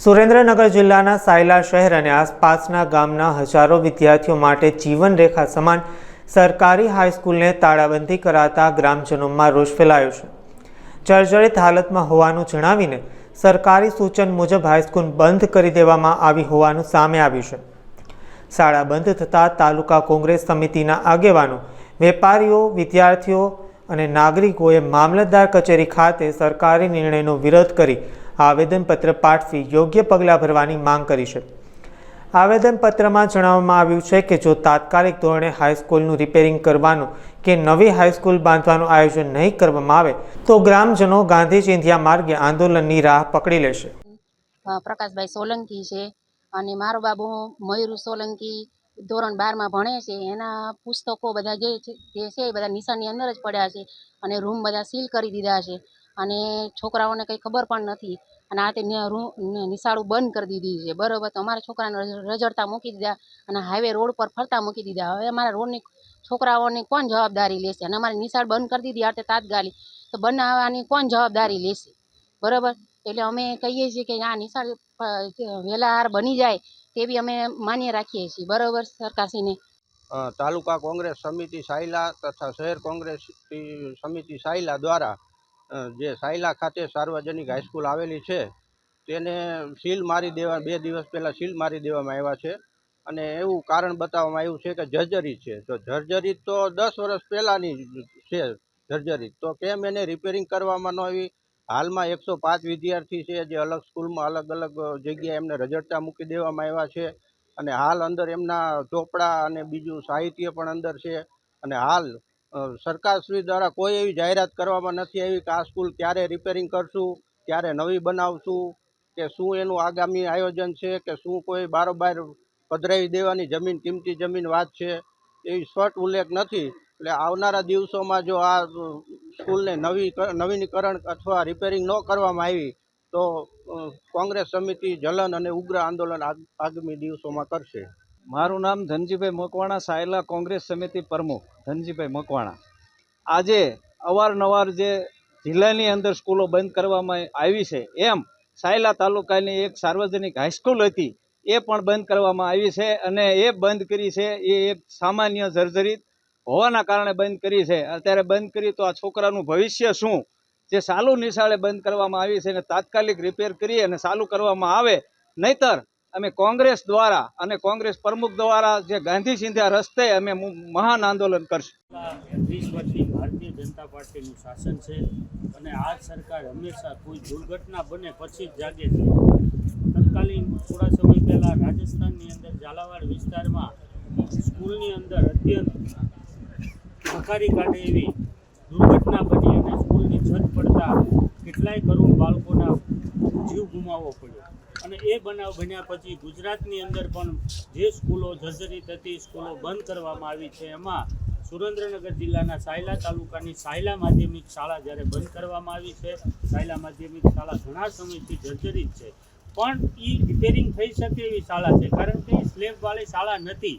સુરેન્દ્રનગર જિલ્લાના સાયલા શહેર અને આસપાસના ગામના હજારો વિદ્યાર્થીઓ માટે જીવનરેખા સમાન સરકારી હાઈસ્કૂલને તાળાબંધી કરાતા ગ્રામજનોમાં રોષ ફેલાયો છે। જર્જરિત હાલતમાં હોવાનું જણાવીને સરકારી સૂચન મુજબ હાઈસ્કૂલ બંધ કરી દેવામાં આવી હોવાનું સામે આવ્યું છે। શાળા બંધ થતાં તાલુકા કોંગ્રેસ સમિતિના આગેવાનો, વેપારીઓ, વિદ્યાર્થીઓ અને નાગરિકોએ મામલતદાર કચેરી ખાતે સરકારી નિર્ણયનો વિરોધ કરી આવેદનપત્ર પાઠવી યોગ્ય પગલાં ભરવાની માંગ કરી છે। આવેદનપત્રમાં જણાવવામાં આવ્યું છે કે જો તાત્કાલિક ધોરણે હાઈસ્કૂલનું રિપેરિંગ કરવાનું કે નવી હાઈસ્કૂલ બાંધવાનું આયોજન નહીં કરવામાં આવે તો ગ્રામજનો ગાંધી ચિંધ્યા માર્ગે આંદોલનની રાહ પકડી લેશે। પ્રકાશભાઈ સોલંકી છે અને મારો બાબુ મયુર સોલંકી ધોરણ 12માં ભણે છે। એના પુસ્તકો બધા જે છે એ બધા નિશાનની અંદર જ પડ્યા છે અને રૂમ બધા સીલ કરી દીધા છે અને છોકરાઓને કંઈ ખબર પણ નથી અને આ તે નિશાળું બંધ કરી દીધી છે, બરાબર। તો અમારા છોકરાને રજડતા મૂકી દીધા અને હાઈવે રોડ પર ફરતા મૂકી દીધા। હવે અમારા રોડની છોકરાઓની કોણ જવાબદારી લેશે? અને અમારી નિશાળ બંધ કરી દીધી આ તાત્કાલિક, તો બનાવવાની કોણ જવાબદારી લેશે? બરાબર। એટલે અમે કહીએ છીએ કે આ નિશાળ વહેલા બની જાય તેવી અમે માન્ય રાખીએ છીએ, બરાબર સરકારશ્રીને। તાલુકા કોંગ્રેસ સમિતિ સાયલા તથા શહેર કોંગ્રેસ સમિતિ સાયલા દ્વારા જે સાયલા ખાતે સાર્વજનિક હાઈસ્કૂલ આવેલી છે તેને સીલ મારી દેવા 2 દિવસ પહેલાં સીલ મારી દેવામાં આવ્યા છે અને એવું કારણ બતાવવામાં આવ્યું છે કે જર્જરિત છે। તો જર્જરિત તો 10 વર્ષ પહેલાંની છે જર્જરિત, તો કેમ એને રિપેરિંગ કરવામાં ન આવી? હાલમાં 105 વિદ્યાર્થી છે જે અલગ સ્કૂલમાં અલગ અલગ જગ્યાએ એમને રજડતા મૂકી દેવામાં આવ્યા છે અને હાલ અંદર એમના ચોપડા અને બીજું સાહિત્ય પણ અંદર છે અને હાલ સરકારશ્રી દ્વારા કોઈ એવી જાહેરાત કરવામાં નથી આવી કે આ સ્કૂલ ક્યારે રિપેરિંગ કરશું, ક્યારે નવી બનાવશું કે શું એનું આગામી આયોજન છે કે શું કોઈ બારોબાર પધરાવી દેવાની જમીન, કિંમતી જમીન વાત છે, એવી સ્પષ્ટ ઉલ્લેખ નથી। એટલે આવનારા દિવસોમાં જો આ સ્કૂલને નવીનીકરણ અથવા રિપેરિંગ ન કરવામાં આવી તો કોંગ્રેસ સમિતિ જલન અને ઉગ્ર આંદોલન આગામી દિવસોમાં કરશે। મારું નામ ધનજીભાઈ મકવાણા, સાયલા કોંગ્રેસ સમિતિ પ્રમુખ ધનજીભાઈ મકવાણા। આજે અવારનવાર જે જિલ્લાની અંદર સ્કૂલો બંધ કરવામાં આવી છે એમ સાયલા તાલુકાની એક સાર્વજનિક હાઈસ્કૂલ હતી એ પણ બંધ કરવામાં આવી છે અને એ બંધ કરી છે એ એક સામાન્ય જર્જરિત હોવાના કારણે બંધ કરી છે। અત્યારે બંધ કરી તો આ છોકરાનું ભવિષ્ય શું? જે ચાલુ નિશાળે બંધ કરવામાં આવી છે એને તાત્કાલિક રિપેર કરી અને ચાલુ કરવામાં આવે, નહીતર અમે કોંગ્રેસ દ્વારા અને કોંગ્રેસ પ્રમુખ દ્વારા જે ગાંધી ચિંધ્યા રસ્તે અમે મહાન આંદોલન કરશું। 20 વર્ષથી ભારતીય જનતા પાર્ટીનું શાસન છે અને આ સરકાર હંમેશા કોઈ દુર્ઘટના બને પછી જ જાગે છે। તત્કાલીન થોડા સમય પહેલાં રાજસ્થાનની અંદર ઝાલાવાડ વિસ્તારમાં સ્કૂલની અંદર અત્યંત ભખારી કાઢે એવી દુર્ઘટના બની અને સ્કૂલની છત પડતા કેટલાય કરોડ બાળકોના જીવ ગુમાવવો પડ્યો અને એ બનાવ બન્યા પછી ગુજરાતની અંદર પણ જે સ્કૂલો જર્જરિત હતી, સ્કૂલો બંધ કરવામાં આવી છે, એમાં સુરેન્દ્રનગર જિલ્લાના સાયલા તાલુકાની સાયલા માધ્યમિક શાળા જ્યારે બંધ કરવામાં આવી છે। સાયલા માધ્યમિક શાળા ઘણા સમયથી જર્જરિત છે પણ એ રિપેરિંગ થઈ શકે એવી શાળા છે, કારણ કે એ સ્લેબવાળી શાળા નથી,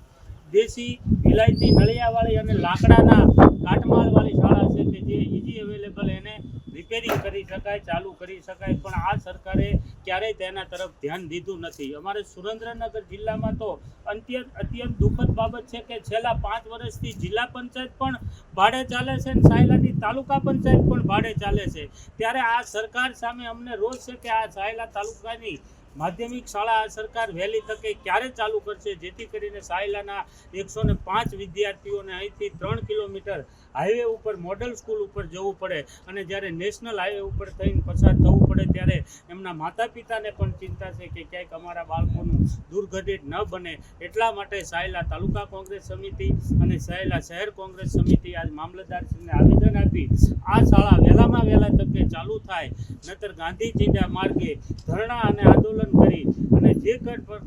દેશી વિલાયતી નળિયાવાળી અને લાકડાના કાટમાળવાળી શાળા છે કે જે ઇઝી અવેલેબલ એને રિપેરિંગ કરી શકાય, ચાલુ કરી શકાય, પણ આ સરકારે ક્યારેય તેના તરફ ધ્યાન દીધું નથી। અમારે સુરેન્દ્રનગર જિલ્લામાં તો અત્યંત દુઃખદ બાબત છે કે છેલ્લા 5 વર્ષથી જિલ્લા પંચાયત પણ ભાડે ચાલે છે અને સાયલાની તાલુકા પંચાયત પણ ભાડે ચાલે છે। ત્યારે આ સરકાર સામે અમને રોષ છે કે આ સાયલા તાલુકાની માધ્યમિક શાળા આ સરકાર વહેલી તકે ક્યારે ચાલુ કરશે, જેથી કરીને સાયલાના 105 વિદ્યાર્થીઓને અહીંથી 3 કિલોમીટર હાઈવે ઉપર મોડલ સ્કૂલ ઉપર જવું પડે અને જ્યારે નેશનલ હાઈવે ઉપર થઈને પસાર થવું પડે ત્યારે એમના માતા પિતાને પણ ચિંતા છે કે ક્યાંક અમારા બાળકોનું દુર્ઘટિત ન બને। એટલા માટે સાયલા તાલુકા કોંગ્રેસ સમિતિ અને સાયલા શહેર કોંગ્રેસ સમિતિ આજ મામલતદારશ્રીને આવેદન આપી આ શાળા વહેલામાં વહેલા તકે ચાલુ થાય, નહીતર ગાંધી ચિંધ્યા માર્ગે ધરણા અને આંદોલન કરી અને જે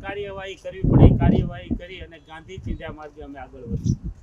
કાર્યવાહી કરવી પડે કાર્યવાહી કરી અને ગાંધી ચિંધ્યા માર્ગે અમે આગળ વધીશું।